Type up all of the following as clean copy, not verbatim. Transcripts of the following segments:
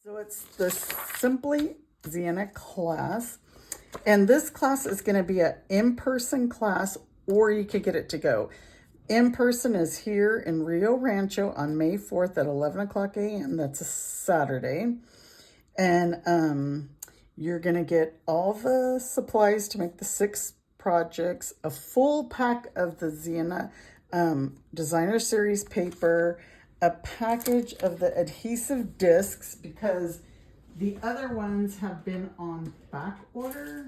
So it's the Simply Sienna class. And this class is going to be an in-person class, or you could get it to go. In-person is here in Rio Rancho on May 4th at 11 o'clock a.m. That's a Saturday. And you're going to get all the supplies to make the 6 projects, a full pack of the Sienna Designer Series paper, a package of the adhesive discs because the other ones have been on back order.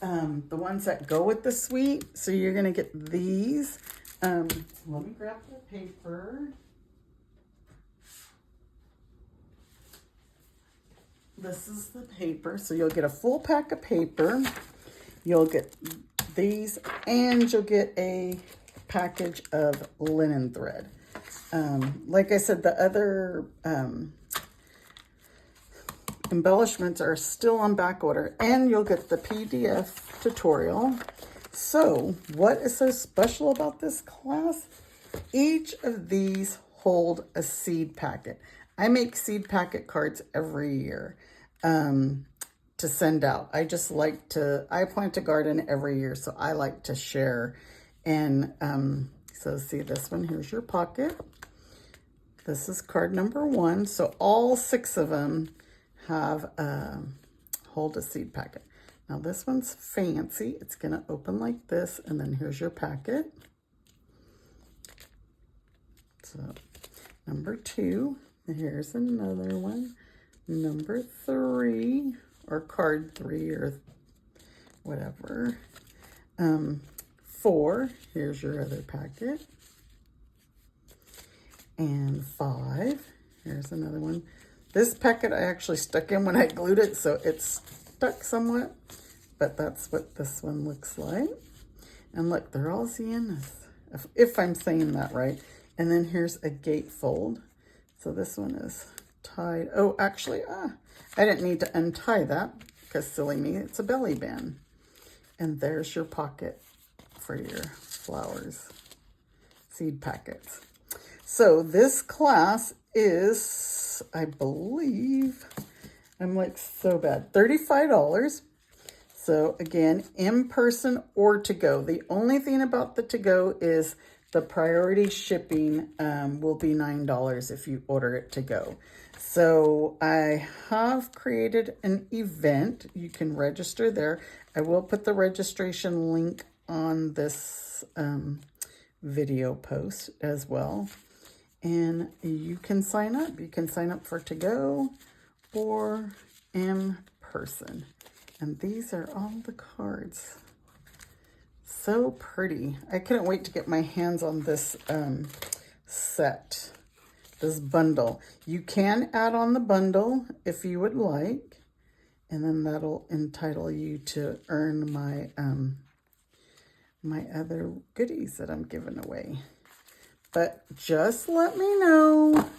The ones that go with the suite. So you're going to get these. Let me grab the paper. This is the paper. So you'll get a full pack of paper. You'll get these, and you'll get a package of linen thread. Like I said, the other embellishments are still on back order, and you'll get the PDF tutorial. So what is so special about this class? Each of these hold a seed packet. I make seed packet cards every year to send out. I plant a garden every year, so I like to share. And so see this one, here's your pocket. This is card number 1. So all 6 of them have hold a seed packet. Now this one's fancy. It's going to open like this, and then here's your packet. So number 2, here's another one. Number 3, or card 3, or whatever. 4, here's your other packet. And 5, here's another one. This packet I actually stuck in when I glued it, so it's stuck somewhat, but that's what this one looks like. And look, they're all Siennas, if I'm saying that right. And then here's a gatefold. So this one is tied. Oh, actually, I didn't need to untie that because silly me, it's a belly band. And there's your pocket for your flowers, seed packets. So this class is, I believe, I'm like so bad, $35. So again, in person or to go. The only thing about the to go is the priority shipping will be $9 if you order it to go. So I have created an event. You can register there. I will put the registration link on this video post as well. And you can sign up. You can sign up for to go or in person. And these are all the cards. So pretty. I couldn't wait to get my hands on this set, this bundle. You can add on the bundle if you would like. And then that'll entitle you to earn my, my other goodies that I'm giving away. But just let me know.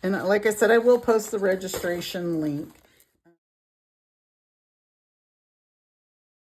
And like I said, I will post the registration link